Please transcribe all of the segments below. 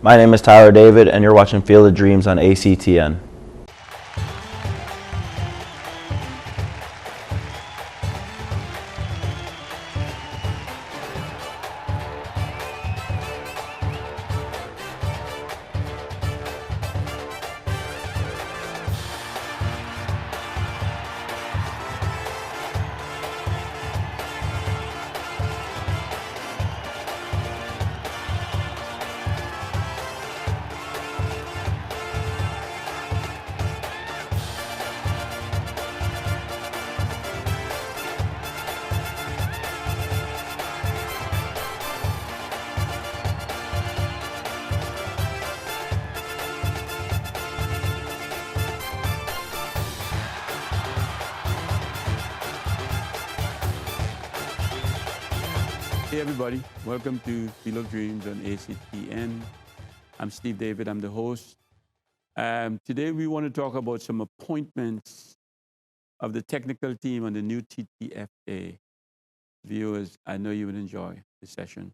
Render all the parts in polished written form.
My name is Tyler David, and you're watching Field of Dreams on ACTN. Hey everybody, welcome to Field of Dreams on ACTN. I'm Steve David, I'm the host. Today we want to talk about some appointments of the technical team on the new Ttfa. Viewers, I know you would enjoy the session.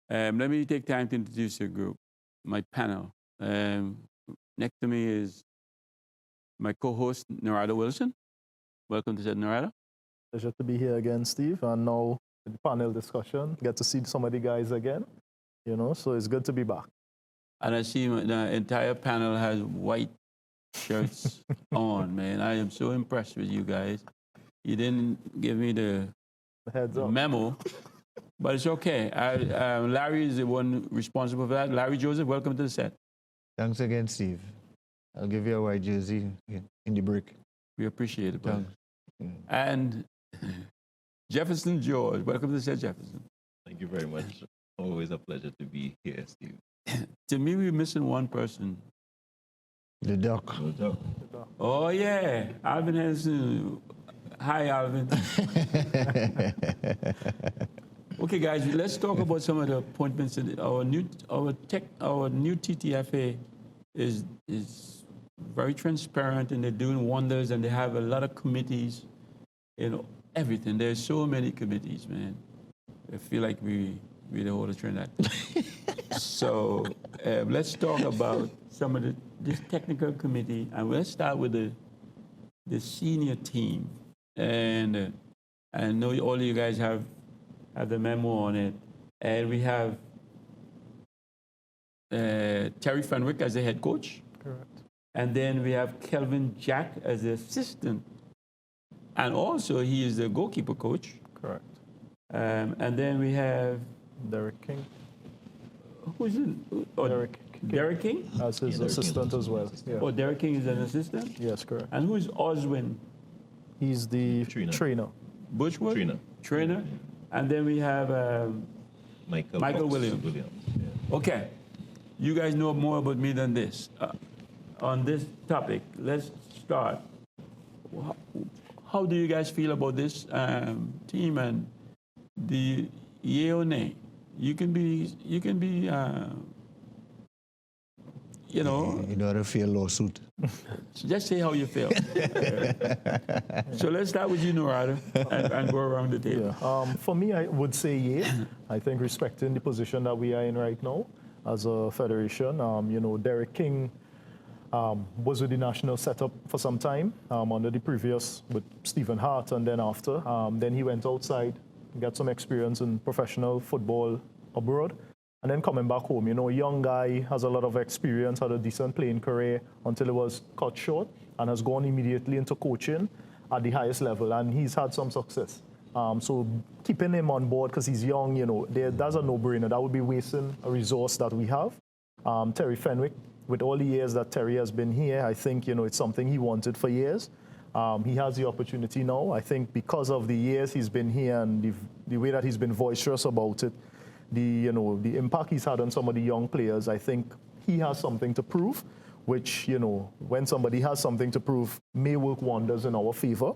Let me take time to introduce your group, my panel. Next to me is my co-host, Norris Wilson. Welcome to Norris. Pleasure to be here again, Steve. And now the panel discussion, get to see some of the guys again, so it's good to be back. And I see the entire panel has white shirts on, man. I am so impressed with you guys. You didn't give me the heads up memo, but it's okay. Larry is the one responsible for that. Larry Joseph, welcome to the set. Thanks again, Steve. I'll give you a white jersey in the break. We appreciate it, brother. And Jefferson George, welcome to the set, Jefferson. Thank you very much. Always a pleasure to be here, Steve. To me, we're missing one person. The duck. The duck. Oh, yeah. Alvin Henson. Hi, Alvin. Okay, guys, let's talk about some of the appointments. Our new Ttfa is very transparent, and they're doing wonders, and they have a lot of committees, everything. There's so many committees, man. I feel like we're the whole of Trinidad. So let's talk about some of this technical committee, and let's start with the senior team. And I know all of you guys have the memo on it, and we have Terry Fenwick as the head coach. Correct. And then we have Kelvin Jack as the assistant. And also, he is the goalkeeper coach. Correct. And then we have... Derek King. Who's it? Oh, Derek King? As his assistant as well. Yeah. Oh, Derek King is an assistant? Yes, correct. And who is Oswin? He's the trainer. Bushwood? Trainer. And then we have Michael Williams. Yeah. Okay. You guys know more about me than this. On this topic, let's start. How do you guys feel about this team and the yay or nay? You can be. You know how to feel lawsuit. Just say how you feel. So let's start with you, Norris, and go around the table. Yeah. For me, I would say yay. I think respecting the position that we are in right now as a federation, Derek King was with the national setup for some time under the previous with Stephen Hart, and then after. Then he went outside, got some experience in professional football abroad, and then coming back home. Young guy, has a lot of experience, had a decent playing career until it was cut short, and has gone immediately into coaching at the highest level, and he's had some success. So keeping him on board because he's young, that's a no-brainer. That would be wasting a resource that we have. Terry Fenwick, with all the years that Terry has been here, I think, it's something he wanted for years. He has the opportunity now. I think because of the years he's been here and the way that he's been boisterous about it, the impact he's had on some of the young players, I think he has something to prove, which, when somebody has something to prove, may work wonders in our favor.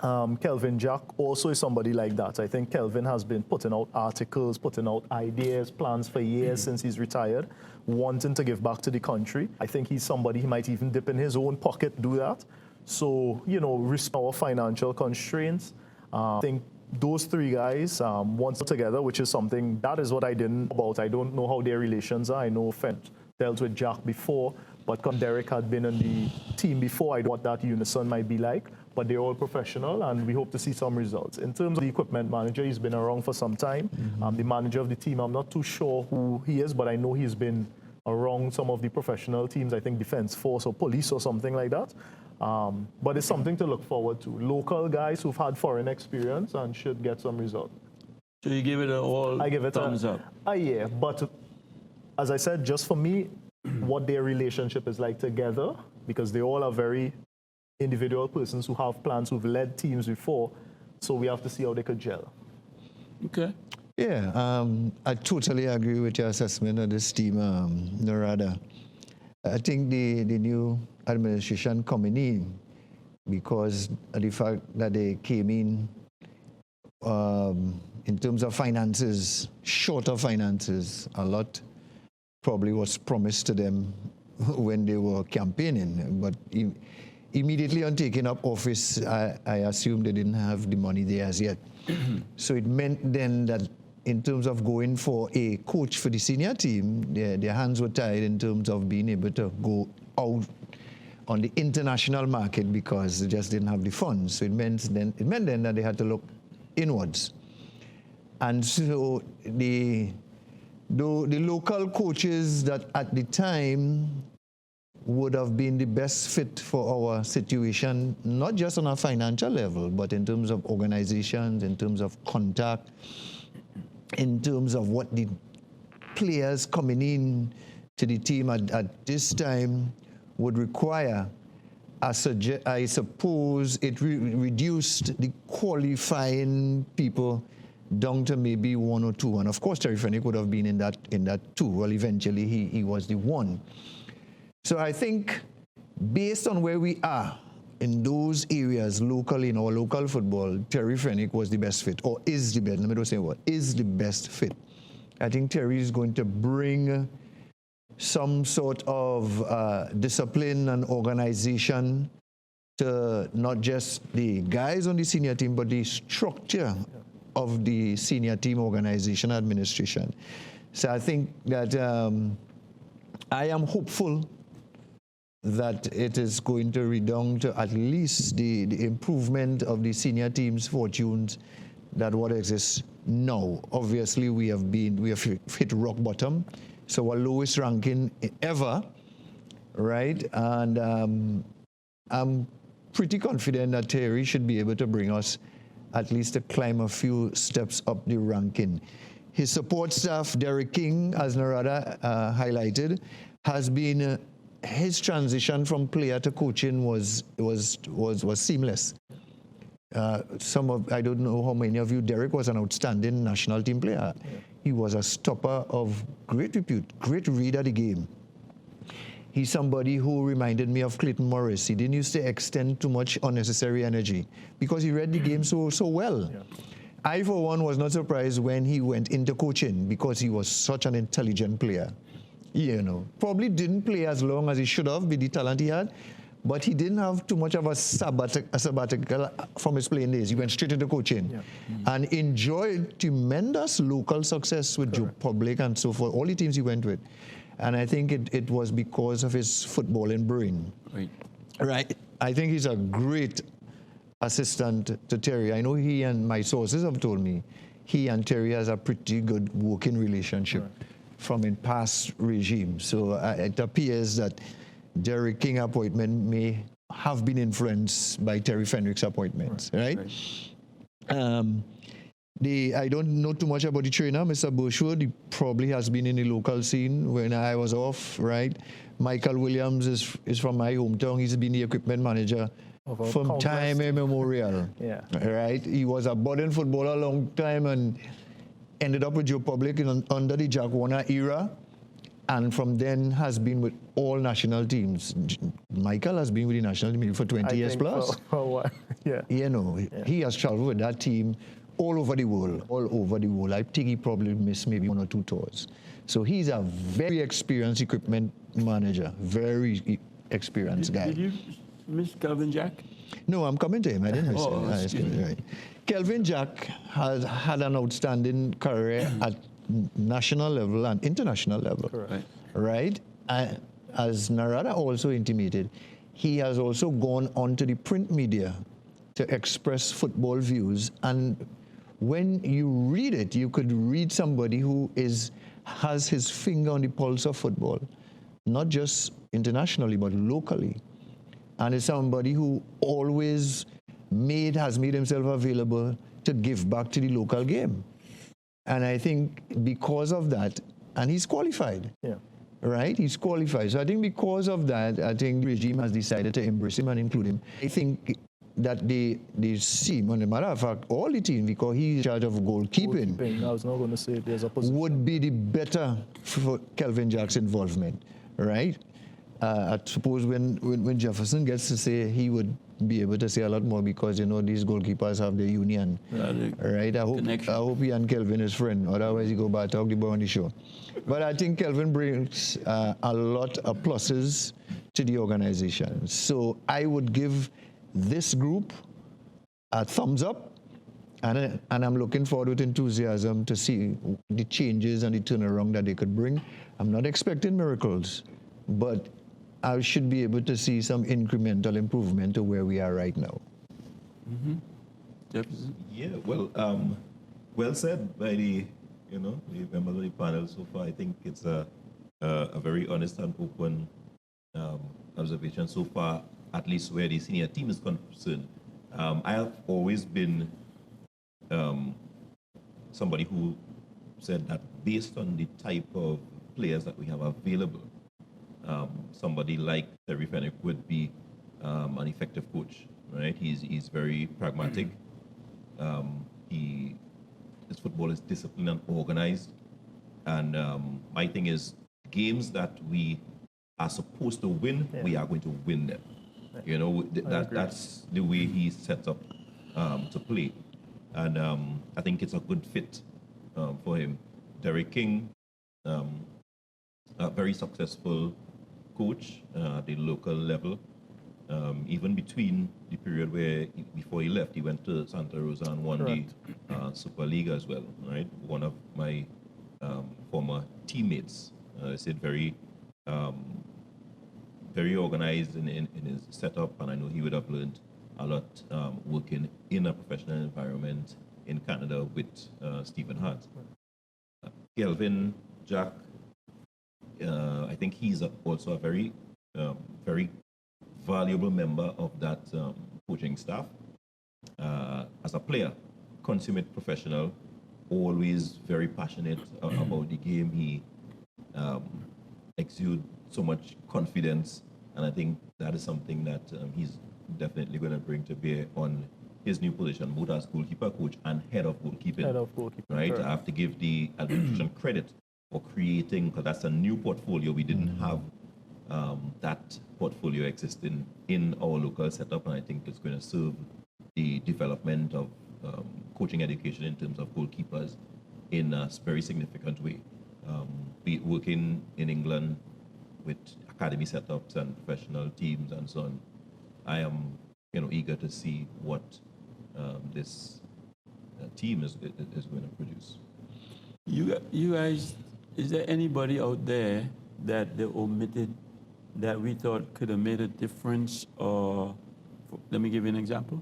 Kelvin Jack also is somebody like that. I think Kelvin has been putting out articles, putting out ideas, plans for years since he's retired, wanting to give back to the country. I think he's somebody, he might even dip in his own pocket, do that. So, respect our financial constraints. I think those three guys once together, which is something, that is what I didn't know about. I don't know how their relations are. I know Fenn dealt with Jack before, but Derek had been on the team before. I don't know what that unison might be like, but they're all professional, and we hope to see some results. In terms of the equipment manager, he's been around for some time. The manager of the team, I'm not too sure who he is, but I know he's been around some of the professional teams, I think Defense Force or Police or something like that. But it's something to look forward to. Local guys who've had foreign experience and should get some result. So you give it I give it thumbs up. Yeah, but as I said, just for me, what their relationship is like together, because they all are very individual persons who have plans, who've led teams before, so we have to see how they could gel. Okay. Yeah, I totally agree with your assessment of this team, Narada. I think the new administration coming because of the fact that they came in terms of finances, short of finances, a lot probably was promised to them when they were campaigning. But immediately on taking up office, I assume they didn't have the money there as yet. So it meant then that in terms of going for a coach for the senior team, their hands were tied in terms of being able to go out on the international market because they just didn't have the funds. So it meant then that they had to look inwards. And so the local coaches that at the time would have been the best fit for our situation, not just on a financial level, but in terms of organizations, in terms of contact, in terms of what the players coming in to the team at this time would require. I suppose it reduced the qualifying people down to maybe one or two. And of course, Terry Fenwick would have been in that too. Well, eventually he was the one. So I think based on where we are in those areas locally, in our local football, Terry Fenwick was the best fit, or is the best, let me not say what, is the best fit. I think Terry is going to bring some sort of discipline and organization to not just the guys on the senior team, but the structure of the senior team organization administration. So I think that I am hopeful that it is going to redound to at least the improvement of the senior team's fortunes that what exists now. Obviously, we have hit rock bottom, so our lowest ranking ever, right? And I'm pretty confident that Terry should be able to bring us at least to climb a few steps up the ranking. His support staff, Derek King, as Narada highlighted, has been his transition from player to coaching was seamless. I don't know how many of you, Derek was an outstanding national team player. Yeah. He was a stopper of great repute, great reader of the game. He's somebody who reminded me of Clayton Morris. He didn't used to extend too much unnecessary energy because he read the game so well. Yeah. I, for one, was not surprised when he went into coaching because he was such an intelligent player. You know, probably didn't play as long as he should have with the talent he had, but he didn't have too much of a sabbatical from his playing days. He went straight into coaching and enjoyed tremendous local success with Joe Public and so forth, all the teams he went with. And I think it was because of his footballing brain. Right. I think he's a great assistant to Terry. I know he and my sources have told me he and Terry has a pretty good working relationship. Right. From in past regimes. So it appears that Derek King appointment may have been influenced by Terry Fenwick's appointments, right? I don't know too much about the trainer, Mr. Bushwood. He probably has been in the local scene when I was off, right? Michael Williams is from my hometown. He's been the equipment manager from time immemorial, right? He was a budding footballer a long time and ended up with Joe Public under the Jack Warner era, and from then has been with all national teams. Michael has been with the national team for 20 years plus. You know, he has traveled with that team all over the world. I think he probably missed maybe one or two tours. So he's a very experienced equipment manager, very experienced guy. Did you miss Calvin Jack? No, I'm coming to him. I didn't miss Oh, him. excuse me. Right. Kelvin Jack has had an outstanding career at national level and international level. Correct. Right. Right? As Narada also intimated, he has also gone on to the print media to express football views. And when you read it, you could read somebody who has his finger on the pulse of football, not just internationally, but locally. And is somebody who always has made himself available to give back to the local game. And I think because of that, and he's qualified. Yeah. Right? He's qualified. So I think because of that, I think the regime has decided to embrace him and include him. I think that they see him, on the matter of fact, all the team, because he's in charge of goalkeeping, I was not going to say there's a position. would be the better for Kelvin Jack's involvement, right? I suppose when Jefferson gets to say, he would be able to say a lot more because, these goalkeepers have their union, right? I hope he and Kelvin is friend, otherwise he go back talk the ball on the show. But I think Kelvin brings a lot of pluses to the organization. So I would give this group a thumbs up, and I'm looking forward with enthusiasm to see the changes and the turnaround that they could bring. I'm not expecting miracles, but I should be able to see some incremental improvement to where we are right now. Jefferson? Yeah, well said by the members of the panel so far. I think it's a very honest and open observation so far, at least where the senior team is concerned. I have always been somebody who said that based on the type of players that we have available, somebody like Terry Fenwick would be an effective coach, right? He's very pragmatic. His football is disciplined and organized. And my thing is, games that we are supposed to win, we are going to win them. That's the way he's set up to play. And I think it's a good fit for him. Derek King, a very successful coach at the local level. Even between the period before he left, he went to Santa Rosa and won the Super League as well, right? One of my former teammates. I said very organized in his setup, and I know he would have learned a lot working in a professional environment in Canada with Stephen Hart. Kelvin Jack, I think he's also a very valuable member of that coaching staff. As a player, consummate professional, always very passionate about the game. He exudes so much confidence, and I think that is something that he's definitely going to bring to bear on his new position, both as goalkeeper coach and head of goalkeeping. Head of goalkeeping, right? correct. I have to give the administration credit for creating, because that's a new portfolio. We didn't have that portfolio existing in our local setup, and I think it's going to serve the development of coaching education in terms of goalkeepers in a very significant way. Be working in England with academy setups and professional teams and so on, I am eager to see what this team is going to produce. You guys, is there anybody out there that they omitted that we thought could have made a difference? Or let me give you an example.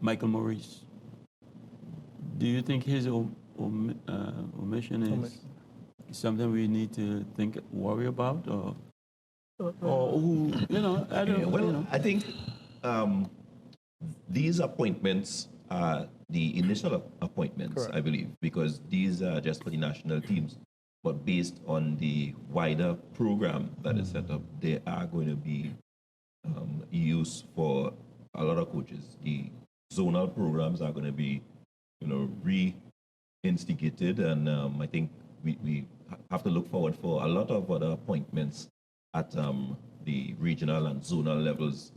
Michael Maurice. Do you think his omission is something we need to worry about, or who? I don't. I think these appointments are the initial appointments, Correct. I believe, because these are just for the national teams. But based on the wider program that is set up, there are going to be use for a lot of coaches. The zonal programs are going to be, re-instigated, and I think we have to look forward for a lot of other appointments at the regional and zonal levels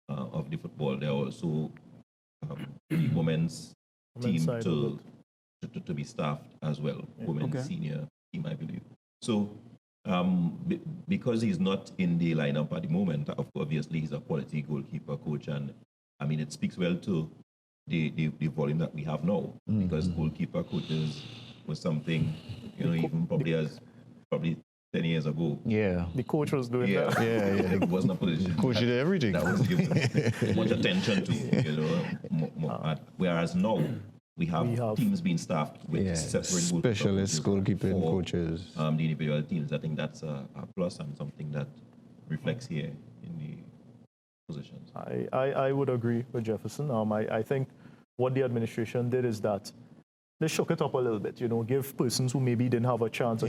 of the football. There are also the women's team side of to be staffed as well, women's Okay. senior team, I believe. So Because he's not in the lineup at the moment, obviously he's a quality goalkeeper coach, and I mean it speaks well to the volume that we have now, because goalkeeper coaches was something, even probably 10 years ago. Yeah. The coach was doing that. Yeah. It wasn't a position Coach did everything. that was given much attention to, whereas now we have teams being staffed with separate specialist goalkeeping coaches. The individual teams. I think that's a plus and something that reflects here in the positions. I would agree with Jefferson. I think what the administration did is that they shook it up a little bit, give persons who maybe didn't have a chance.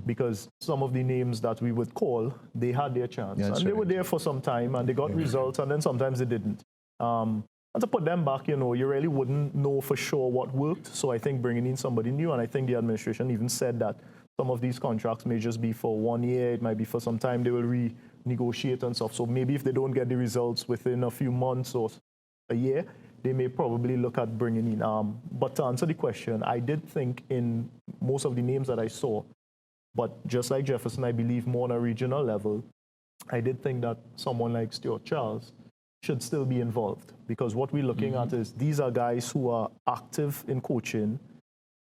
Because some of the names that we would call, they had their chance. That's They were there for some time and they got results, and then sometimes they didn't. And to put them back, you really wouldn't know for sure what worked. So I think bringing in somebody new, and I think the administration even said that some of these contracts may just be for 1 year, it might be for some time, they will renegotiate and stuff. So maybe if they don't get the results within a few months or a year, they may probably look at bringing in. But to answer the question, I did think in most of the names that I saw, but just like Jefferson, I believe more on a regional level, I did think that someone like Stuart Charles should still be involved, because what we're looking at is these are guys who are active in coaching,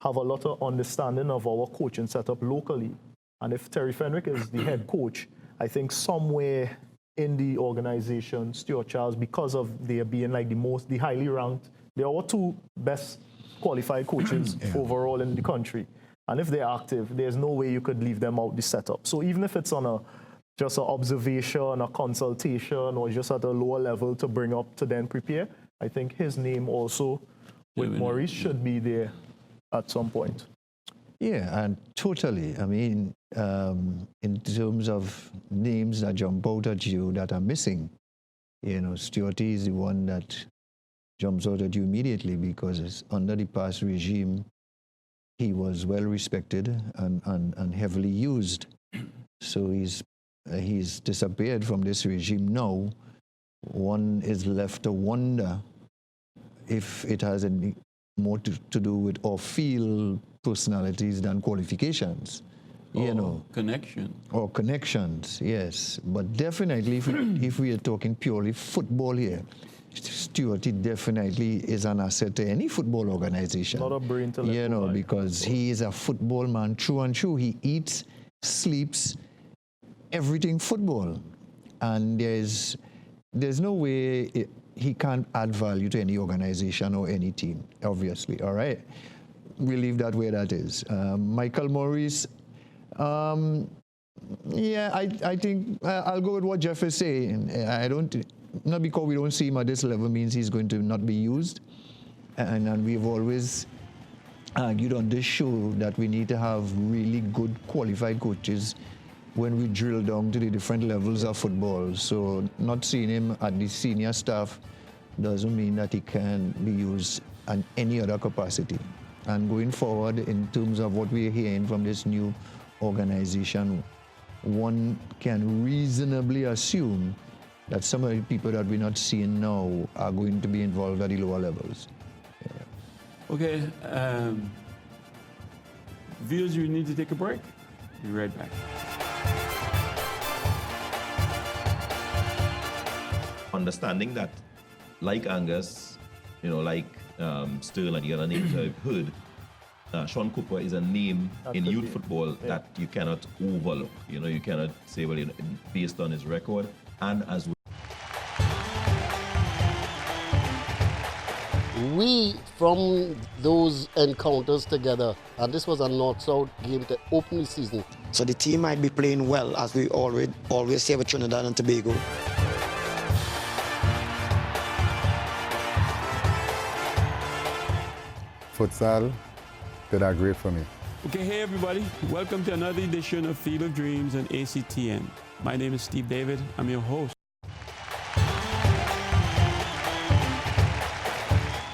have a lot of understanding of our coaching setup locally. And if Terry Fenwick is the head coach, I think somewhere in the organization, Stuart Charles, because of their being like the highly ranked, they are our two best qualified coaches overall in the country. And if they're active, there's no way you could leave them out the setup. So even if it's on just an observation, a consultation, or just at a lower level to bring up to then prepare, I think his name also with Maurice should be there at some point. Yeah, and totally. I mean, in terms of names that jump out at you that are missing, Stuart is the one that jumps out at you immediately, because under the past regime, he was well respected and heavily used. So he's disappeared from this regime now. One is left to wonder if it has any more to do with off-field personalities than qualifications, connections, yes. But definitely, if we are talking purely football here, Stuart definitely is an asset to any football organization. Not a brain to let go by. Because he is a football man through and through. He eats, sleeps, everything football, and there's no way he can't add value to any organization or any team, obviously. All right, we'll leave that where that is. Michael Maurice, I think I'll go with what Jeff is saying. Not because we don't see him at this level means he's going to not be used, and we've always argued on this show that we need to have really good qualified coaches when we drill down to the different levels of football. So not seeing him at the senior staff doesn't mean that he can be used in any other capacity. And going forward, in terms of what we're hearing from this new organization, one can reasonably assume that some of the people that we're not seeing now are going to be involved at the lower levels. Okay, viewers, we need to take a break. Be right back. Understanding that, like Angus, like Sterling and the other names I've heard, Sean Cooper is a name in youth football that you cannot overlook. You cannot say, well, based on his record and as well. We, from those encounters together, and this was a North-South game to open the season. So the team might be playing well, as we always say with Trinidad and Tobago. Futsal did that great for me. Okay, hey everybody. Welcome to another edition of Field of Dreams on ACTN. My name is Steve David. I'm your host.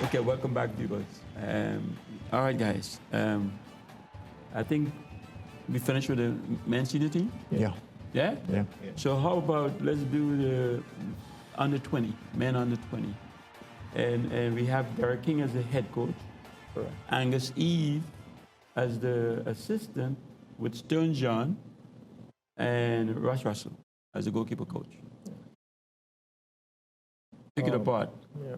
Okay, welcome back, viewers. All right, guys. I think we finished with the men's senior team? Yeah. Yeah? Yeah. So how about let's do the under 20, men under 20. And we have Derek King as the head coach. Angus Eve as the assistant with Stern John and Ross Russell as a goalkeeper coach? Pick it apart. Yeah.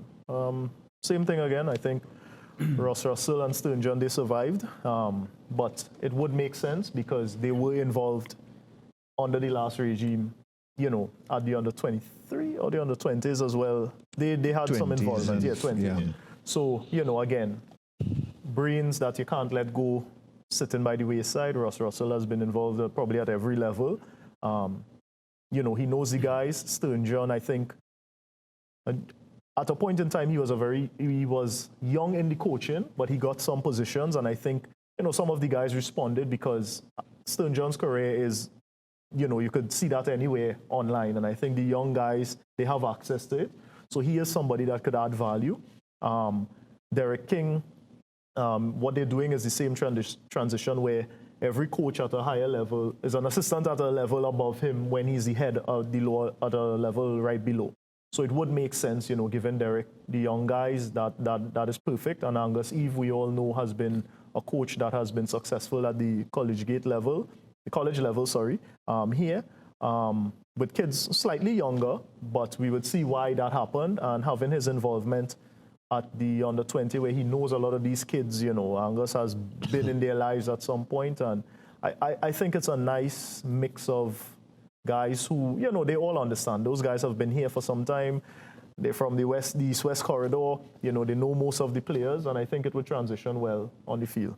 Same thing again. I think Ross Russell and Stern John, they survived. But it would make sense because they were involved under the last regime, you know, at the under 23 or the under 20s as well. They had some 20s, involvement. Yeah, 20. yeah. So, you know, again, brains that you can't let go sitting by the wayside. Ross Russell has been involved probably at every level. You know, he knows the guys. Stern John, I think, at a point in time, he was young in the coaching, but he got some positions, and I think, you know, some of the guys responded because Stern John's career is, you know, you could see that anywhere online, and I think the young guys, they have access to it. So he is somebody that could add value. Derek King, what they're doing is the same transition where every coach at a higher level is an assistant at a level above him when he's the head of the lower, at a level right below. So it would make sense, you know, given Derek, the young guys, that is perfect. And Angus Eve, we all know, has been a coach that has been successful at the college level, here, with kids slightly younger, but we would see why that happened, and having his involvement at the under 20 where he knows a lot of these kids, you know, Angus has been in their lives at some point, and I think it's a nice mix of guys who, you know, they all understand. Those guys have been here for some time. They're from the east-west corridor. You know, they know most of the players, and I think it would transition well on the field.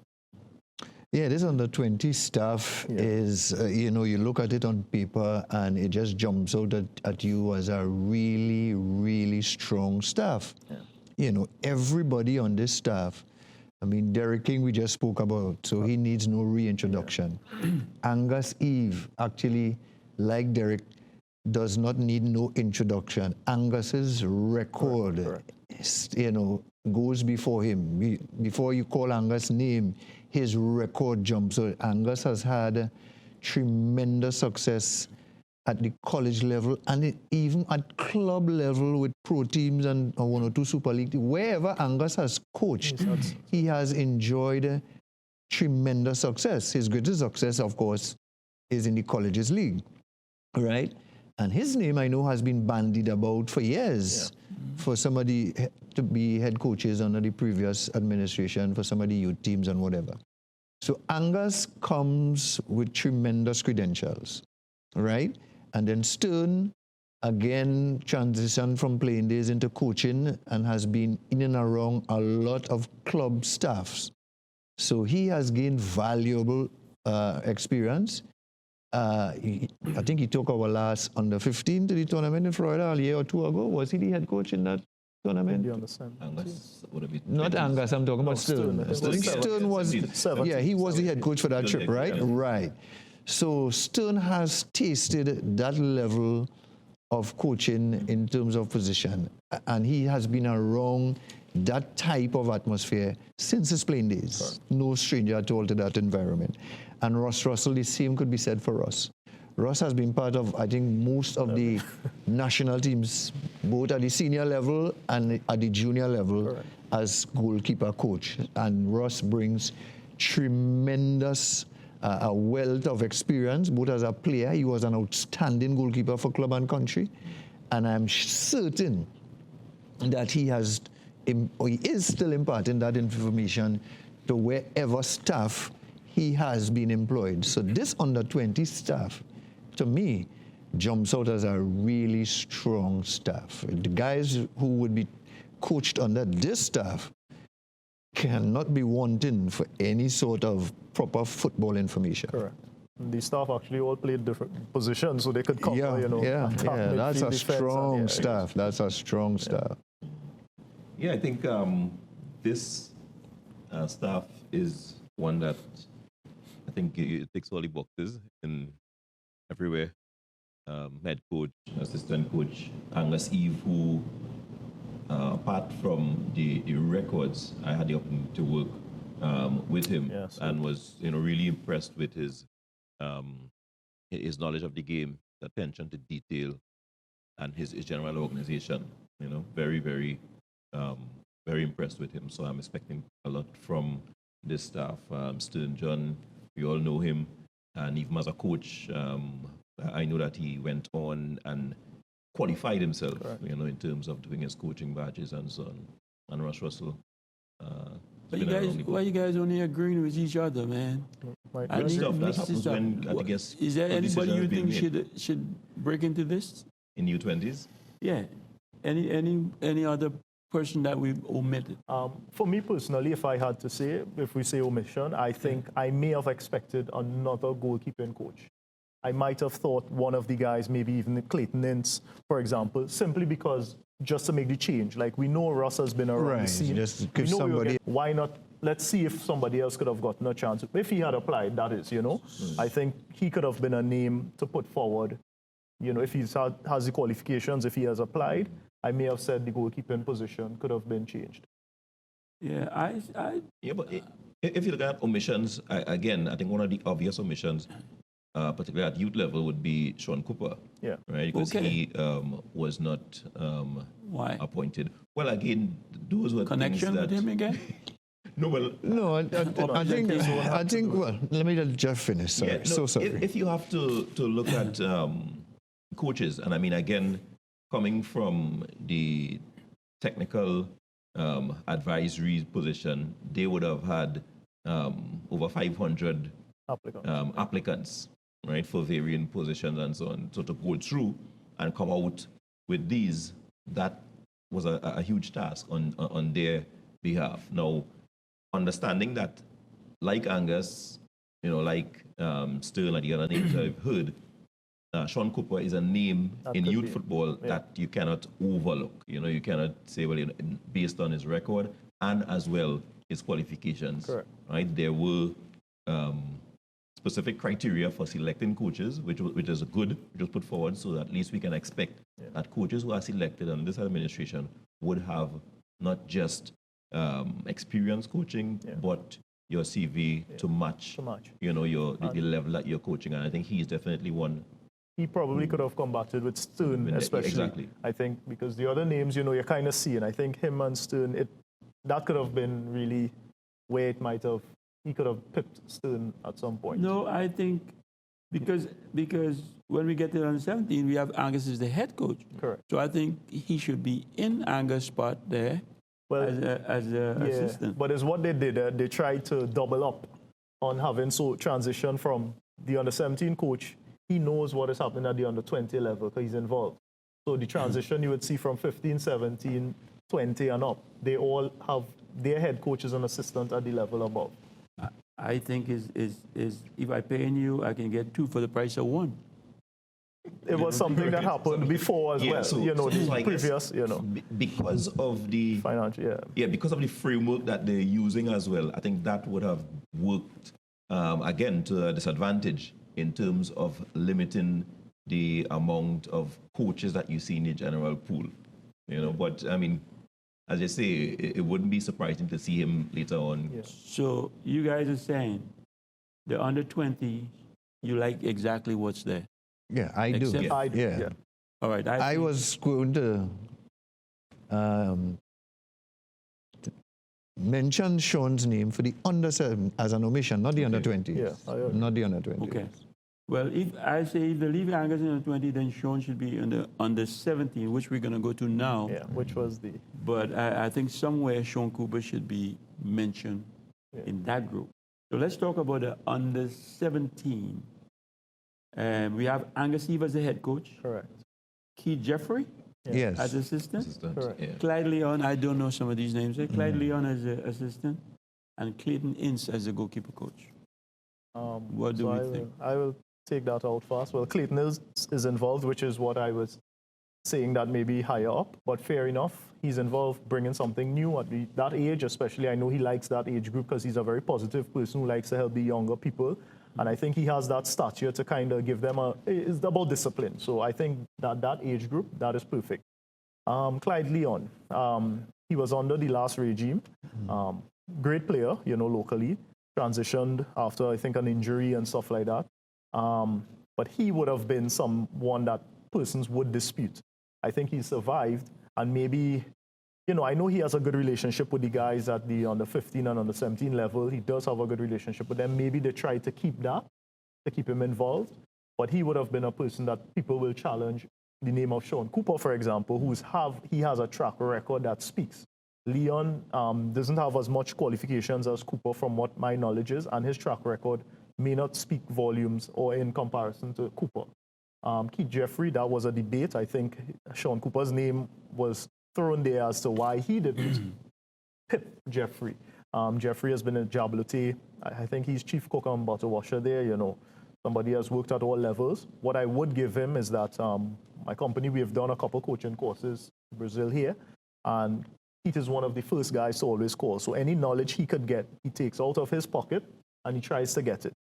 Yeah, this under 20 staff is, you know, you look at it on paper and it just jumps out at you as a really, really strong staff. Yeah. You know, everybody on this staff, I mean, Derek King we just spoke about, so he needs no reintroduction. Yeah. Angus Eve, actually, like Derek, does not need no introduction. Angus's record, you know, goes before him. Before you call Angus' name, his record jumps. So Angus has had tremendous success at the college level and even at club level with pro teams and one or two Super League. Wherever Angus has coached, he has enjoyed tremendous success. His greatest success, of course, is in the colleges league. Right? And his name, I know, has been bandied about for years for somebody to be head coaches under the previous administration, for some of the youth teams and whatever. So Angus comes with tremendous credentials, right? And then Stern, again, transitioned from playing days into coaching and has been in and around a lot of club staffs. So he has gained valuable experience. I think he took our last under 15 to the tournament in Florida a year or two ago. Was he the head coach in that tournament? Do you understand? Angus would have been Not Angus, I'm talking about Stern. Stern was, yeah, he was the head coach for that trip, right? Right. So Stern has tasted that level of coaching in terms of position, and he has been around that type of atmosphere since his playing days. No stranger at all to that environment. And Ross Russell, the same could be said for Ross. Ross has been part of, I think, most of the national teams, both at the senior level and at the junior level as goalkeeper coach. And Ross brings tremendous a wealth of experience, both as a player. He was an outstanding goalkeeper for club and country. And I'm certain that he is still imparting that information to wherever staff he has been employed. So this under 20 staff, to me, jumps out as a really strong staff. The guys who would be coached under this staff cannot be wanting for any sort of proper football information. Correct. The staff actually all played different positions, so they could cover, you know. That's a strong staff. That's a strong staff. Yeah, I think this staff is one that I think it ticks all the boxes in everywhere. Head coach, assistant coach, Angus Eve, who, apart from the records, I had the opportunity to work with him and was, you know, really impressed with his knowledge of the game, attention to detail, and his general organization. You know, very, very, very impressed with him. So I'm expecting a lot from this staff. Stern John, we all know him. And even as a coach, I know that he went on and qualified himself, you know, in terms of doing his coaching badges and so on. And Ross Russell. Why you guys only agreeing with each other, man? Right. I Good need- stuff. That mix this happens up. when, I guess, Is there good anybody you decisions being think made. should break into this? In U20s? Yeah. Any other person that we've omitted? For me personally, if I had to say, if we say omission, I think I may have expected another goalkeeping coach. I might have thought one of the guys, maybe even Clayton Ince, for example, simply because just to make the change. Like we know Russ has been around the Right, scene. just We give know somebody- why not? Let's see if somebody else could have gotten a chance. If he had applied, that is, you know. I think he could have been a name to put forward. You know, if he has the qualifications, if he has applied, I may have said the goalkeeping position could have been changed. Yeah, Yeah, but if you look at omissions, again, I think one of the obvious omissions, particularly at youth level, would be Sean Cooper. Yeah. Right? Because Okay. he was not why? appointed. Well, again, those were Connection things that... with him again? No, well, No, I think, well, let me just finish. Sorry. yeah, no, So sorry. If you have to look at coaches, and I mean, again, coming from the technical advisory position, they would have had over 500 applicants, right, for varying positions and so on. So to go through and come out with these, that was a huge task on their behalf. Now, understanding that, like Angus, you know, like Stern and the other names I've heard, Sean Cooper is a name That in could youth be, football that you cannot overlook. You know, you cannot say, well, you know, based on his record and as well his qualifications. Correct. Right? There were specific criteria for selecting coaches, which is good, which was put forward, so that at least we can expect that coaches who are selected under this administration would have not just experience coaching, but your CV to match, you know, the level that you're coaching. And I think he's definitely one. He probably could have combated with Stern, especially. Exactly. I think because the other names, you know, you're kind of seeing. I think him and Stern, that could have been really where it might have. He could have pipped Stern at some point. No, I think because when we get to under 17, we have Angus as the head coach. Correct. So I think he should be in Angus' spot there as a assistant. But it's what they did. They tried to double up on having transition from the under 17 coach. He knows what is happening at the under 20 level because he's involved. So the transition you would see from 15, 17, 20 and up, they all have their head coaches and assistant at the level above. I think is if I pay you, I can get two for the price of one. It was something that happened before as well. So, you know, so the I guess previous, you know. Because of the financial, because of the framework that they're using as well, I think that would have worked again to a disadvantage in terms of limiting the amount of coaches that you see in the general pool. You know, but I mean, as I say, it wouldn't be surprising to see him later on. Yeah. So you guys are saying the under 20, you like exactly what's there. Yeah, I do. Except- I do. Yeah. All right. I think- was going to mention Sean's name for the under 7 as an omission, not the under 20. Yeah, I agree. Not the under 20. Okay. Well, if I say if they leave Angus in the 20, then Sean should be under 17, which we're going to go to now. Yeah, which was the... But I think somewhere Sean Cooper should be mentioned in that group. So let's talk about the under 17. We have Angus Eve as the head coach. Correct. Keith Jeffrey Yes. as assistant. Correct. Yeah. Clyde Leon, I don't know some of these names. Clyde Leon as the assistant. And Clayton Ince as the goalkeeper coach. What do we think? I will take that out fast. Well, Clayton is involved, which is what I was saying that maybe higher up, but fair enough. He's involved bringing something new at that age, especially. I know he likes that age group because he's a very positive person who likes to help the younger people. And I think he has that stature to kind of give them it's about discipline. So I think that age group, that is perfect. Clyde Leon, he was under the last regime. Great player, you know, locally. Transitioned after, I think, an injury and stuff like that. But he would have been someone that persons would dispute. I think he survived, and maybe, you know, I know he has a good relationship with the guys at the under 15 and under 17 level. He does have a good relationship with them. Maybe they try to keep that. to keep him involved. But he would have been a person that people will challenge. The name of Sean Cooper, for example, he has a track record that speaks. Leon doesn't have as much qualifications as Cooper from what my knowledge is, and his track record may not speak volumes or in comparison to Cooper. Keith Jeffrey, that was a debate. I think Sean Cooper's name was thrown there as to why he didn't pip Jeffrey. Jeffrey has been a Jabalute. I think he's chief cook and bottle washer there, you know. Somebody has worked at all levels. What I would give him is that my company, we have done a couple coaching courses in Brazil here, and Keith is one of the first guys to always call. So any knowledge he could get, he takes out of his pocket and he tries to get it.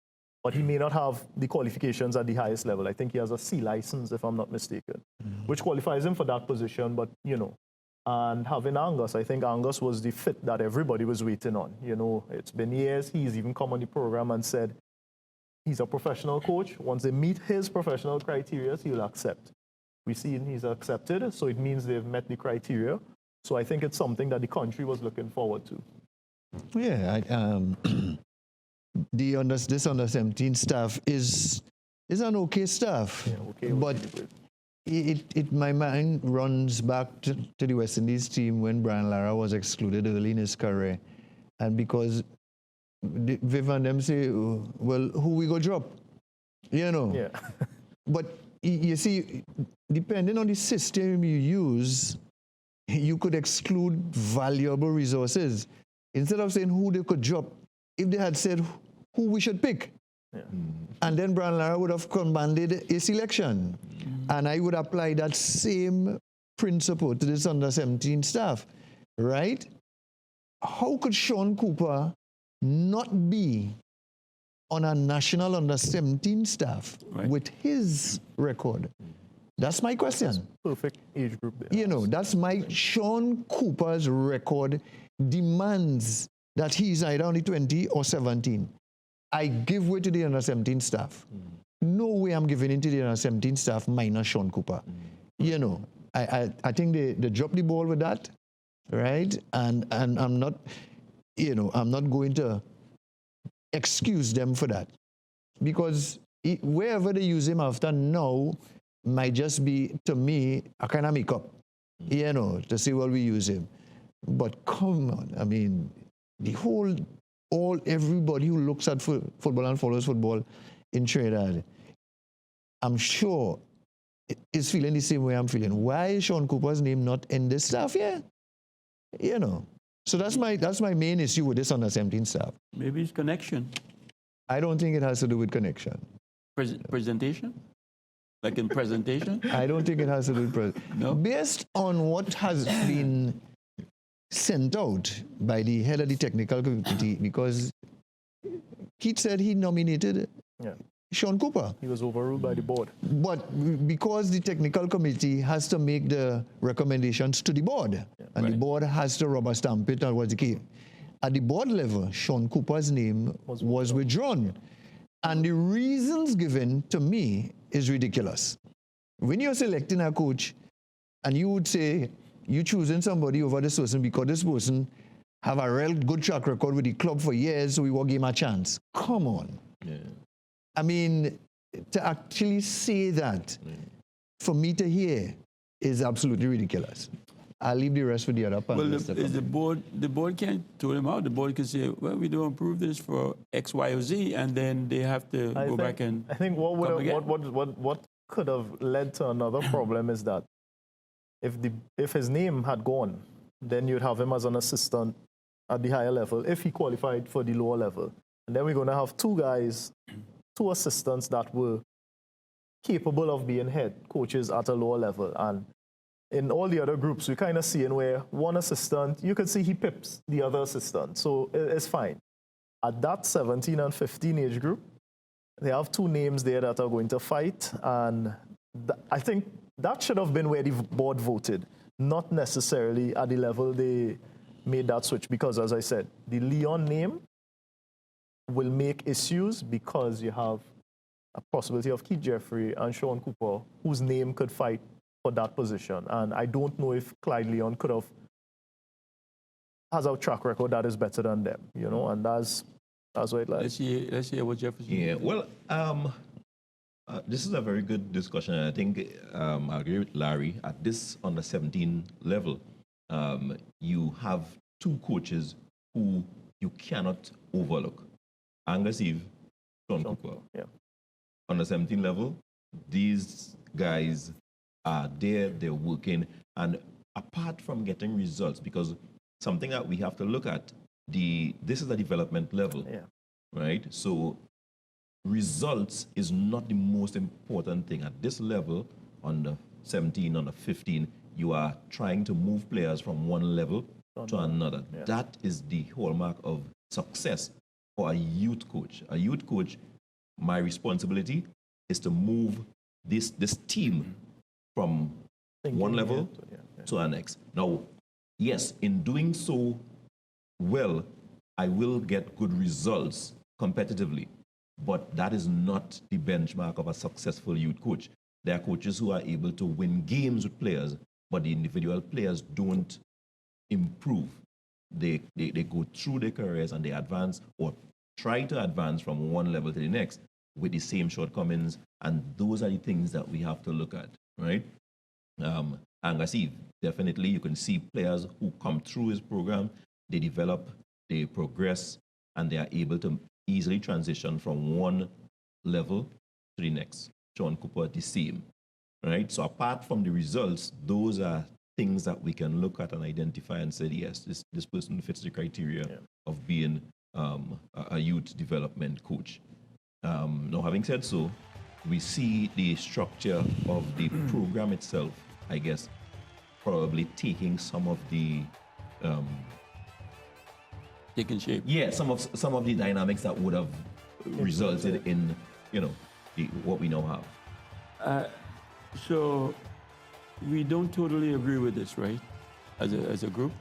But he may not have the qualifications at the highest level. I think he has a C license, if I'm not mistaken, which qualifies him for that position. But, you know, and having Angus, I think Angus was the fit that everybody was waiting on. You know, it's been years. He's even come on the program and said he's a professional coach. Once they meet his professional criteria, he'll accept. We've seen he's accepted, so it means they've met the criteria. So I think it's something that the country was looking forward to. Yeah, this under 17 staff is an okay staff, Yeah, okay, but my mind runs back to the West Indies team when Brian Lara was excluded early in his career, and because Viv and them say, well, who we go drop, you know? Yeah. But you see, depending on the system you use, you could exclude valuable resources. Instead of saying who they could drop, if they had said who we should pick, and then Brian Lara would have commanded a selection. And I would apply that same principle to this under 17 staff, right? How could Sean Cooper not be on a national under 17 staff with his record? That's my question. Perfect age group there. You know, that's my Sean Cooper's record demands that he's either only 20 or 17. I give way to the under 17 staff. No way I'm giving in to the under 17 staff minus Sean Cooper. You know, I think they dropped the ball with that, right? And I'm not, you know, I'm not going to excuse them for that, because wherever they use him after now might just be, to me, a kind of makeup, you know, to see what we use him. But come on, I mean, everybody who looks at football and follows football in Trinidad, I'm sure is feeling the same way I'm feeling. Why is Sean Cooper's name not in this staff here? You know, so that's my main issue with this under 17 staff. Maybe it's connection. I don't think it has to do with connection. Presentation? Like in presentation? I don't think it has to do with No? Based on what has been sent out by the head of the technical committee, because Keith said he nominated Sean Cooper. He was overruled by the board. But because the technical committee has to make the recommendations to the board, and the board has to rubber stamp it and what's the key. At the board level, Sean Cooper's name was withdrawn. And the reasons given to me is ridiculous. When you're selecting a coach and you would say you're choosing somebody over this person because this person have a real good track record with the club for years, so we will give him a chance. Come on. Yeah. I mean, to actually say that, for me to hear, is absolutely ridiculous. I'll leave the rest for the other panelists. Well, the board can't throw them out. The board can say, well, we don't approve this for X, Y, or Z, and then they have to go back and I think what could have led to another problem is that if his name had gone, then you'd have him as an assistant at the higher level if he qualified for the lower level. And then we're going to have two assistants that were capable of being head coaches at a lower level. And in all the other groups, we kind of see in where one assistant, you can see he pips the other assistant. So it's fine. At that 17 and 15 age group, they have two names there that are going to fight. And I think that should have been where the board voted, not necessarily at the level they made that switch. Because as I said, the Leon name will make issues because you have a possibility of Keith Jeffrey and Sean Cooper, whose name could fight for that position. And I don't know if Clyde Leon has a track record that is better than them, you know, and that's That's what it like. Let's hear what Jefferson. Yeah, well, this is a very good discussion, and I think I agree with Larry. At this under 17 level, you have two coaches who you cannot overlook: Angus Eve, Sean Cooper. Yeah. On the 17 level, these guys are there, they're working, and apart from getting results, because something that we have to look at, this is a development level, right? So results is not the most important thing. At this level, under 17, under 15, you are trying to move players from one level to another. Yeah. That is the hallmark of success for a youth coach. A youth coach, my responsibility is to move this team from one level to the next. Now, yes, in doing so well, I will get good results competitively, but that is not the benchmark of a successful youth coach. There are coaches who are able to win games with players, but the individual players don't improve. They go through their careers and they advance or try to advance from one level to the next with the same shortcomings, and those are the things that we have to look at, right? Angus Eve, definitely you can see players who come through his program, they develop, they progress, and they are able to easily transition from one level to the next. Sean Cooper, the same, right? So apart from the results, those are things that we can look at and identify and say, yes, this person fits the criteria of being a youth development coach. Now, having said so, we see the structure of the program itself, I guess, probably taking some of the taking shape. Yeah, some of the dynamics that would have resulted in, what we now have. So we don't totally agree with this, right? As a group?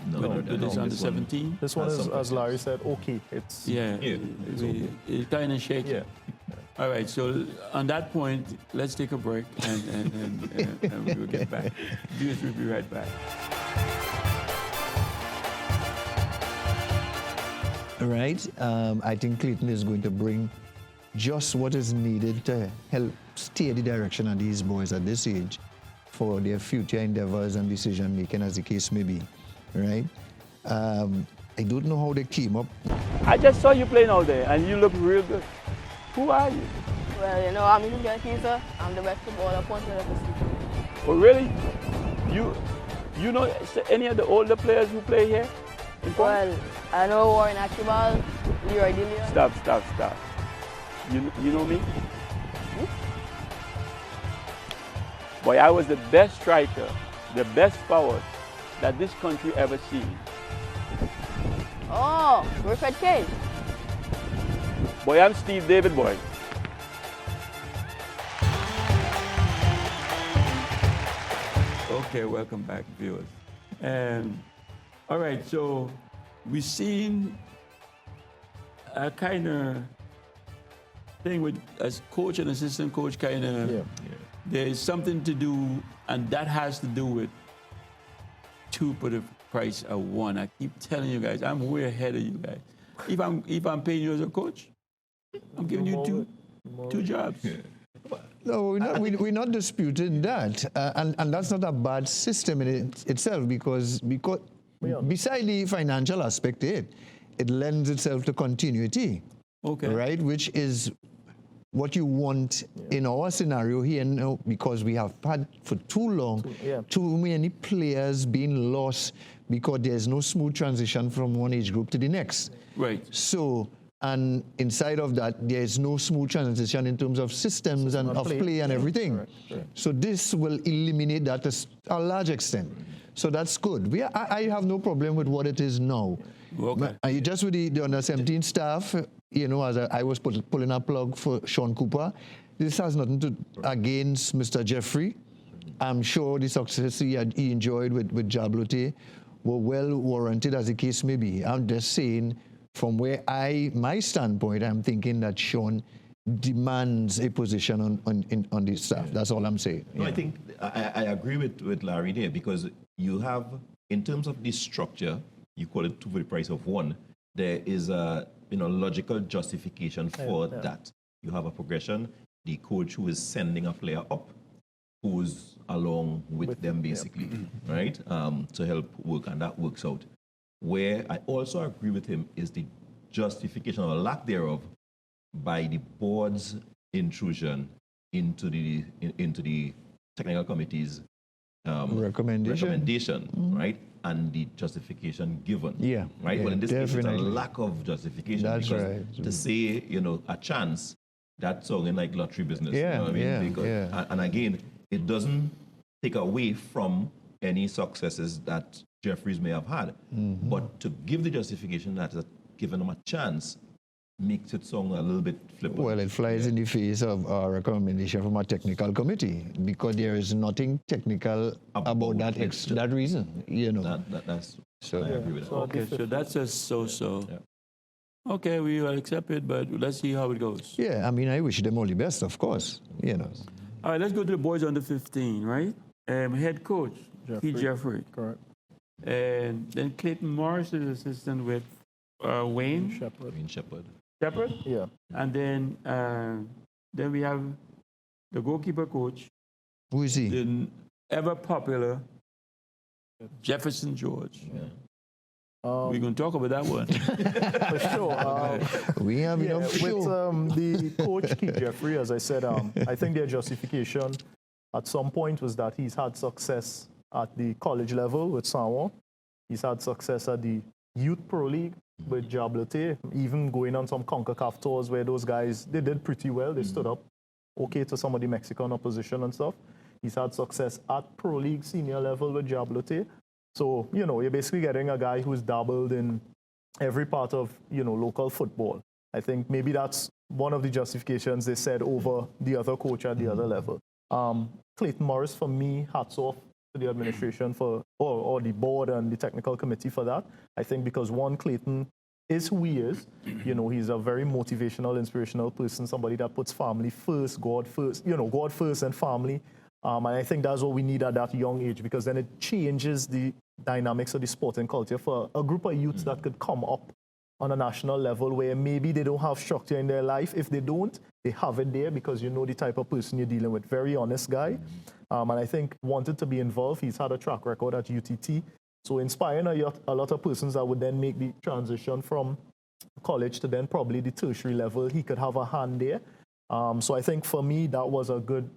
No, with this under 17? This one is, as Larry said, okay. It's It's kind of shaky. Yeah. All right, so on that point, let's take a break and we will get back. Viewers will be right back. All right. I think Clayton is going to bring just what is needed to help steer the direction of these boys at this age for their future endeavors and decision making, as the case may be. Right? I don't know how they came up. I just saw you playing all day, and you look real good. Who are you? Well, I'm the goalkeeper. I'm the best footballer point I've ever seen. Oh, really? You know any of the older players who play here? Well, I know Warren Akibal, Leroy Dillion. Stop. You know me? Boy, I was the best striker, the best forward that this country ever seen. Oh, Wilfred Kane. Boy, I'm Steve David, boy. Okay, welcome back, viewers. All right, so we've seen a kind of thing with as coach and assistant coach kind of, there's something to do, and that has to do with 2 for the price of 1. I keep telling you guys, I'm way ahead of you guys. If I'm paying you as a coach, I'm giving you two jobs. No, we're not disputing that, and that's not a bad system in itself because beside the financial aspect, it lends itself to continuity, right? Which is what you want in our scenario here now, because we have had for too long too many players being lost because there's no smooth transition from one age group to the next. Right. So. And inside of that, there is no smooth transition in terms of systems and of play and everything. Correct. So this will eliminate that to a large extent. So that's good. I have no problem with what it is now. Okay. Just with the under 17 staff, as I was pulling a plug for Sean Cooper, this has nothing to against Mr. Jeffrey. I'm sure the success he enjoyed with Jablote were well warranted, as the case may be. I'm just saying, from where my standpoint, I'm thinking that Sean demands a position on the staff. That's all I'm saying. No, I think I agree with Larry there, because you have, in terms of this structure, you call it 2 for the price of 1. there is a logical justification for that. You have a progression, the coach who is sending a player up, who's along with them basically, right? To help work, and that works out. Where I also agree with him is the justification or lack thereof by the board's intrusion into the technical committee's recommendation, right? And the justification given. Yeah. Right? Well, in this case, it's a definitely. lack of justification. That's because right. to say, a chance, that's sounding like lottery business. Yeah, You know what I mean? yeah, Because, yeah. And again, it doesn't take away from any successes that Jeffries may have had. Mm-hmm. But to give the justification that has given them a chance makes it sound a little bit flippant. Well, it flies in the face of our recommendation from our technical committee because there is nothing technical about that that reason, That's So, I agree with that. Okay, so that's a so-so. Yeah. Okay, we will accept it, but let's see how it goes. yeah, I mean, I wish them all the best, of course, All right, let's go to the boys under 15, right? Head coach, Pete Jeffrey. Correct. And then Clayton Morris is assistant with Wayne Shepherd. Green Shepherd. Shepard. Yeah. And then we have the goalkeeper coach, Who is he? the ever popular Jefferson George. Yeah. We're going to talk about that one. For sure. We have Yeah, enough with show. the coach, Keith Jeffrey, as I said, I think their justification at some point was that he's had success at the college level with Samoa. He's had success at the Youth Pro League with Jablete, even going on some CONCACAF tours where those guys, they did pretty well. They stood up okay to some of the Mexican opposition and stuff. He's had success at Pro League senior level with Jablete. So, you're basically getting a guy who's dabbled in every part of, local football. I think maybe that's one of the justifications they said over the other coach at the other level. Clayton Morris, for me, hats off to the administration for, or the board and the technical committee for that. I think because one, Clayton is who he is. He's a very motivational, inspirational person, somebody that puts family first, God first, God first and family. And I think that's what we need at that young age, because then it changes the dynamics of the sporting culture for a group of youths that could come up on a national level where maybe they don't have structure in their life. If they don't, they have it there because you know the type of person you're dealing with. Very honest guy. And I think wanted to be involved. He's had a track record at UTT. So inspiring a lot of persons that would then make the transition from college to then probably the tertiary level. He could have a hand there. So I think for me, that was a good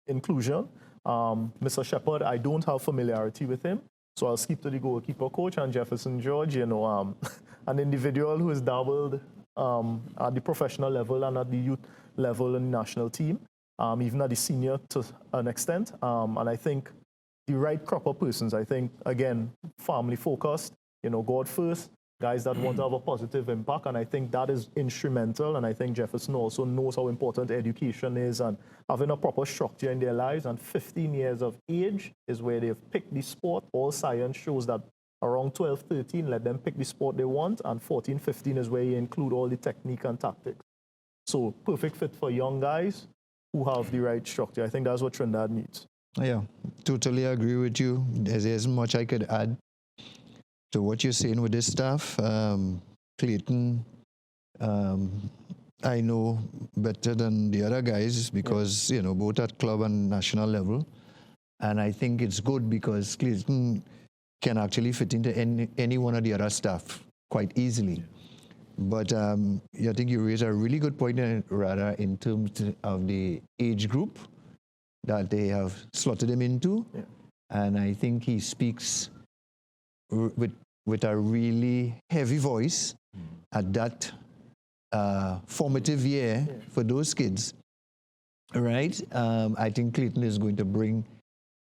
inclusion. Mr. Shepard, I don't have familiarity with him, so I'll skip to the goalkeeper coach and Jefferson George, an individual who has dabbled at the professional level and at the youth level in the national team, even at the senior to an extent. And I think the right crop of persons, I think, again, family focused, God first, guys that want to have a positive impact, and I think that is instrumental. And I think Jefferson also knows how important education is and having a proper structure in their lives. And 15 years of age is where they've picked the sport. All science shows that around 12, 13, let them pick the sport they want, and 14, 15 is where you include all the technique and tactics. So perfect fit for young guys who have the right structure. I think that's what Trinidad needs. Yeah, totally agree with you. There's much I could add to what you're saying with this stuff. Clayton, I know better than the other guys because, both at club and national level. And I think it's good because Clayton can actually fit into any one of the other staff quite easily. But I think you raise a really good point, rather, in terms of the age group that they have slotted him into. Yeah. And I think he speaks with a really heavy voice at that formative year for those kids, right? I think Clayton is going to bring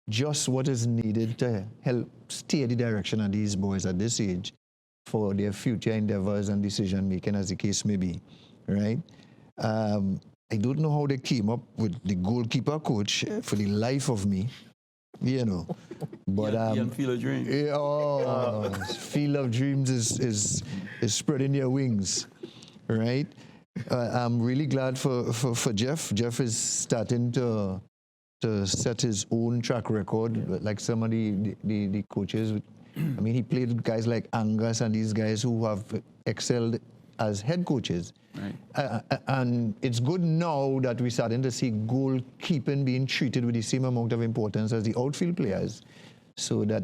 just what is needed to help steer the direction of these boys at this age for their future endeavors and decision-making, as the case may be, right? I don't know how they came up with the goalkeeper coach for the life of me, but Field of Dreams. Field of Dreams is spreading their wings, right? I'm really glad for Jeff. Jeff is starting to set his own track record, like some of the coaches I mean, he played with guys like Angus and these guys who have excelled as head coaches. Right. And it's good now that we're starting to see goalkeeping being treated with the same amount of importance as the outfield players, so that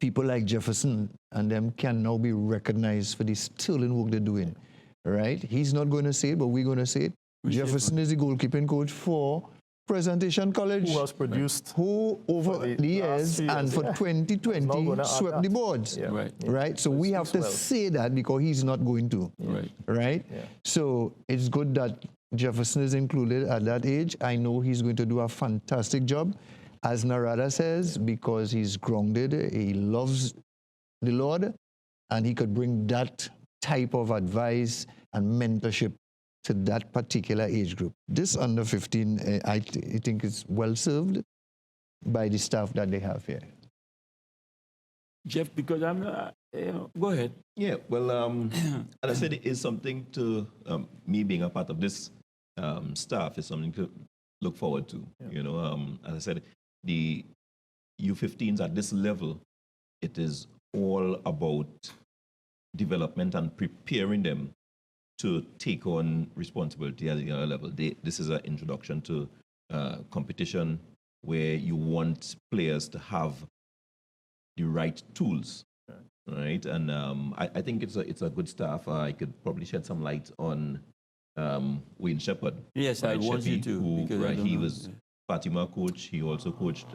people like Jefferson and them can now be recognized for the sterling work they're doing, right? He's not going to say it, but we're going to say it. Jefferson is the goalkeeping coach for Presentation College, Who has produced who over for the the years last 3 years, and for yeah. 2020 Not gonna add swept the that. boards, Yeah. Right. right? So we have to well. say that because he's not going to, Right. right? Yeah. So it's good that Jefferson is included at that age. I know he's going to do a fantastic job, as Narada says, because he's grounded, he loves the Lord, and he could bring that type of advice and mentorship to that particular age group. This under 15, I think is well served by the staff that they have here. Jeff, because I'm go ahead. Yeah, well, as I said, it is something to me being a part of this staff is something to look forward to. You know, as I said, the U15s at this level, it is all about development and preparing them to take on responsibility at the other level. This is an introduction to competition where you want players to have the right tools, right? And I think it's a good staff. I could probably shed some light on Wayne Shepherd. Yes, I right? want you Sheppy, to, who, because I right, don't he know. was Fatima coach. He also coached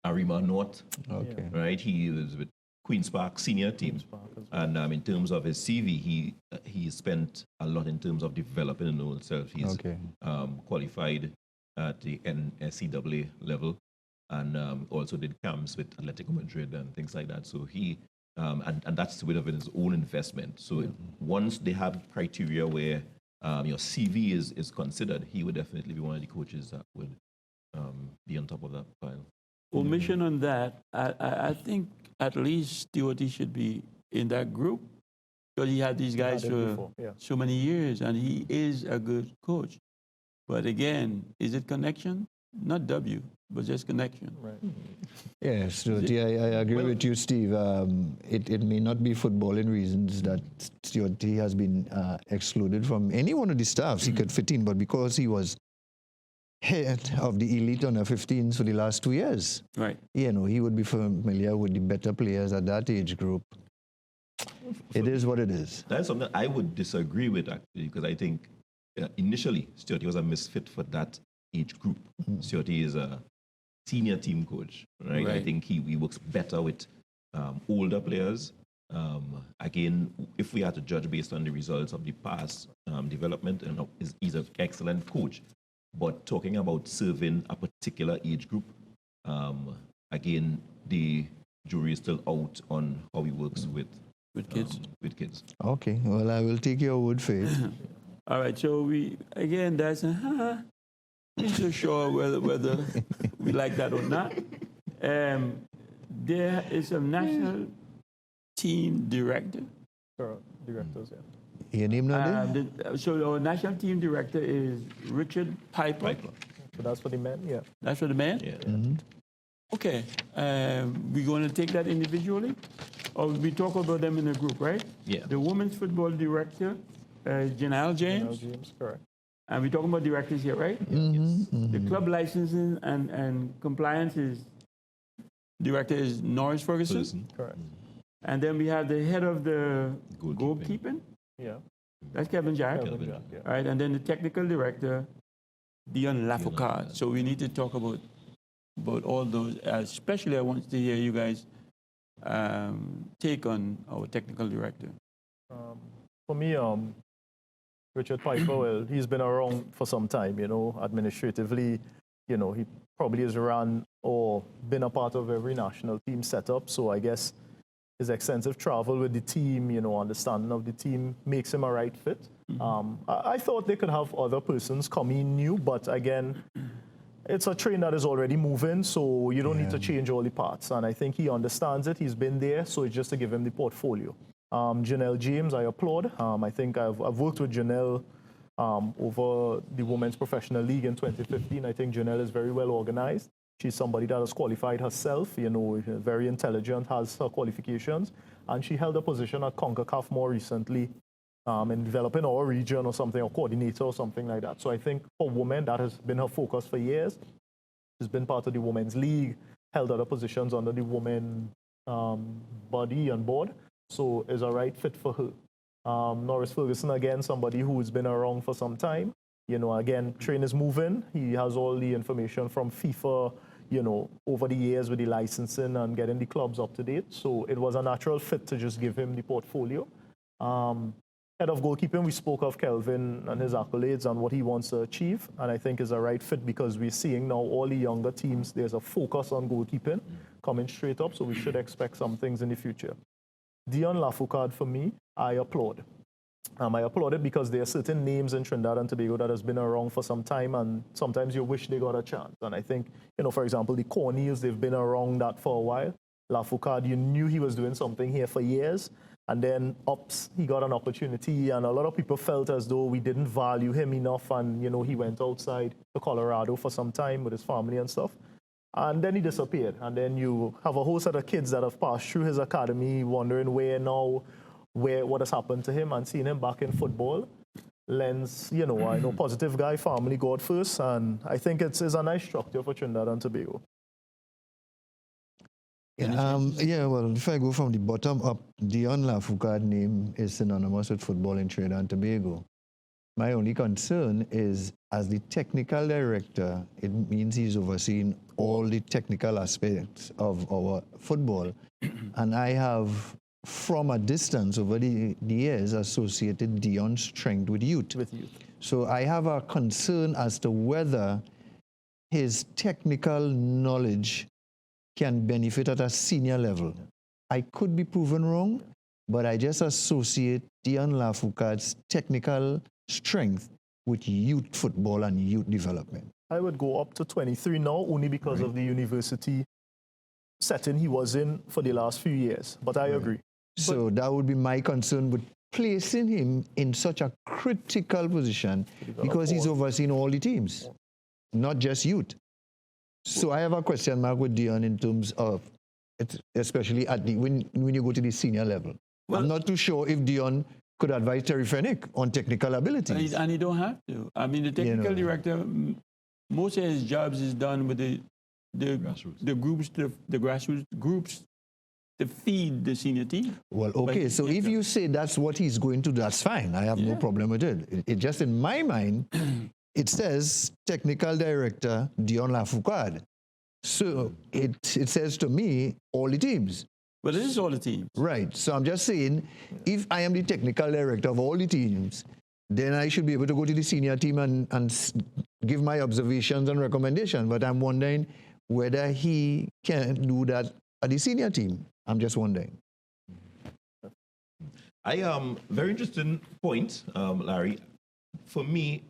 Arima North, Okay. right? He was with Queen's Park senior team. And in terms of his CV, he spent a lot in terms of developing himself. He's Okay. Qualified at the NCAA level, and also did camps with Atletico Madrid and things like that. So he, and that's a bit of his own investment. So once they have criteria where your CV is considered, he would definitely be one of the coaches that would be on top of that pile. Omission on that, I think at least Ttfa should be in that group because he had these guys Had it for before, yeah. so many years and he is a good coach. But again, is it connection? Not W, but just connection. Right. Yes, Stuart, I agree with you, Steve. It may not be footballing reasons that Stuart has been excluded from any one of the staffs. He could fit in, but because he was head of the elite under 15s for the last 2 years, Right. you know, he would be familiar with the better players at that age group. It is what it is. That's something I would disagree with, actually, because I think initially Stuart was a misfit for that age group. Stuart is a senior team coach, right? I Right. think he works better with older players. Again, if we had to judge based on the results of the past development, he's an excellent coach. But talking about serving a particular age group, again, the jury is still out on how he works with kids. With kids. Okay, well, I will take your word for it. All right, so that's I'm not so sure whether we like that or not. There is a national team director. Directors, yeah. Your name not there? So our national team director is Richard Piper. So that's for the men, yeah. That's for the man? Yeah. Okay. We're going to take that individually? Or we talk about them in a group, right? Yeah. The women's football director, Janelle James. James, correct. And we're talking about directors here, right? The club licensing and compliance director is Norris Ferguson. Correct. And then we have the head of the goalkeeping. Yeah. That's Kevin Jack. Kelvin Jack, yeah. All right, and then the technical director, Dion Lafocard. So we need to talk about all those. Especially, I want to hear you guys take on our technical director. For me, Richard Piper, well, he's been around for some time, you know, administratively, you know, he probably has run or been a part of every national team setup. So I guess his extensive travel with the team, you know, understanding of the team makes him a right fit. I thought they could have other persons come in new, but again, it's a train that is already moving, so you don't need to change all the parts. And I think he understands it. He's been there, so it's just to give him the portfolio. Janelle James, I applaud. I think I've worked with Janelle over the Women's Professional League in 2015. I think Janelle is very well organized. She's somebody that has qualified herself, you know, very intelligent, has her qualifications, and she held a position at CONCACAF more recently in developing our region or something, or coordinator or something like that. So I think for women, that has been her focus for years. She's been part of the Women's League, held other positions under the women body and board, so is a right fit for her. Norris Ferguson, again, somebody who's been around for some time. You know, again, train is moving. He has all the information from FIFA, you know, over the years with the licensing and getting the clubs up to date. So it was a natural fit to just give him the portfolio. Head of goalkeeping, we spoke of Kelvin and his accolades and what he wants to achieve. And I think is a right fit because we're seeing now all the younger teams, there's a focus on goalkeeping coming straight up. So we should expect some things in the future. Dion Lafoucault, for me, I applaud. I applaud it because there are certain names in Trinidad and Tobago that has been around for some time, and sometimes you wish they got a chance. And I think, you know, for example, the Corneals, they've been around that for a while. Lafoucault, you knew he was doing something here for years, and then he got an opportunity, and a lot of people felt as though we didn't value him enough, and, you know, he went outside to Colorado for some time with his family and stuff. And then he disappeared. And then you have a whole set of kids that have passed through his academy, wondering what has happened to him, and seeing him back in football. Lens, you know, I know positive guy, family, God first, and I think it's a nice structure for Trinidad and Tobago. Well, if I go from the bottom up, Dion Lafoucault's name is synonymous with football in Trinidad and Tobago. My only concern is, as the technical director, it means he's overseeing all the technical aspects of our football. And I have, from a distance over the years, associated Dion's strength with youth. So I have a concern as to whether his technical knowledge can benefit at a senior level. I could be proven wrong, but I just associate Dion Lafoucault's technical strength with youth football and youth development. I would go up to 23 now, only because of the university setting he was in for the last few years. But I agree. So that would be my concern with placing him in such a critical position because he's overseeing all the teams, not just youth. So I have a question mark with Dion in terms of, especially at when you go to the senior level. Well, I'm not too sure if Dion could advise Terry Fenwick on technical abilities. And he don't have to. I mean, the technical director, most of his jobs is done with the grassroots groups to feed the senior team. Well, okay, so if you say that's what he's going to do, that's fine. I have no problem with it. It just, in my mind, it says technical director Dion Lafoucault. So it says to me, all the teams. But it is all the teams. Right. So I'm just saying, if I am the technical director of all the teams, then I should be able to go to the senior team and give my observations and recommendations. But I'm wondering whether he can do that at the senior team. I'm just wondering. Very interesting point, Larry. For me,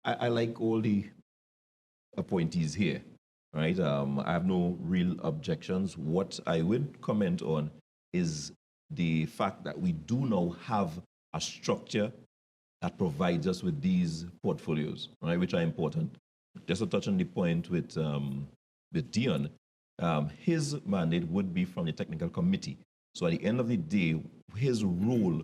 I like all the appointees here. Right, I have no real objections. What I would comment on is the fact that we do now have a structure that provides us with these portfolios, right, which are important. Just to touch on the point with Dion, his mandate would be from the technical committee. So at the end of the day, his role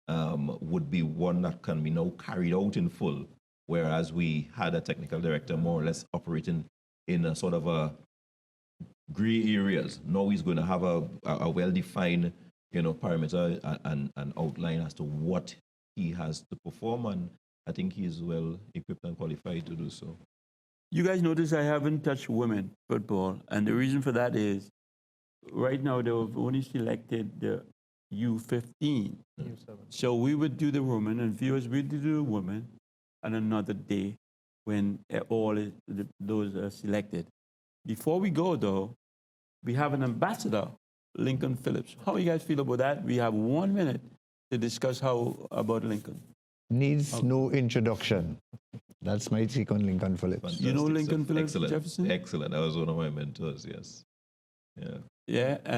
would be one that can be now carried out in full, whereas we had a technical director more or less operating in a sort of a gray areas. Now he's going to have a well-defined, parameter and outline as to what he has to perform, and I think he is well equipped and qualified to do so. You guys notice I haven't touched women football, and the reason for that is right now they've only selected the U15. So we would do the women, and viewers would do the women on another day when those are selected. Before we go, though, we have an ambassador, Lincoln Phillips. How do you guys feel about that? We have 1 minute to discuss about Lincoln. Needs no introduction. That's my take on Lincoln Phillips. Fantastic. You know Lincoln Phillips, Excellent. Jefferson? Excellent. That was one of my mentors, yes. Yeah. Yeah, I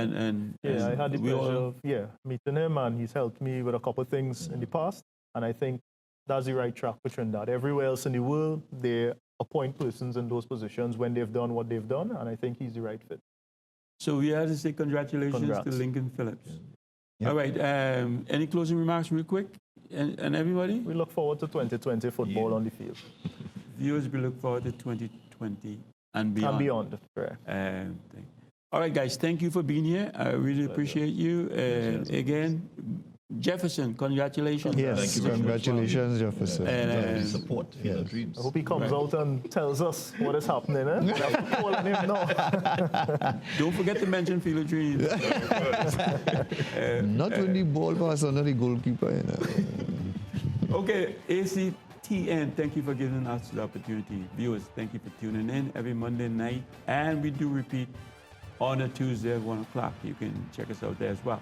had the pleasure of meeting him, and he's helped me with a couple of things in the past, and I think that's the right track for Trinidad. Everywhere else in the world, they're appoint persons in those positions when they've done what they've done, and I think he's the right fit. So we have to say congratulations to Congrats. Lincoln Phillips. Yeah. All right. Any closing remarks, real quick, and everybody? We look forward to 2020 football on the field. Viewers, we look forward to 2020 and beyond. And beyond, correct. All right, guys, thank you for being here. I really appreciate you. Again, Jefferson, congratulations. Yes, Thank you very much. congratulations, Jefferson. And, Support Field of Dreams. I hope he comes out and tells us what is happening. We have to call on him now. don't forget to mention Field of Dreams. Not when the ball pass under the goalkeeper. Okay, ACTN, thank you for giving us the opportunity. Viewers, thank you for tuning in every Monday night. And we do repeat on a Tuesday at 1 o'clock. You can check us out there as well.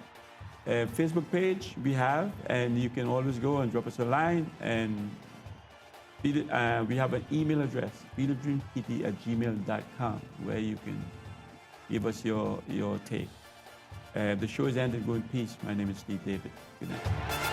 Facebook page we have, and you can always go and drop us a line. And we have an email address, fieldofdreampt@gmail.com, where you can give us your take. The show is ended. Go in peace. My name is Steve David. Good night.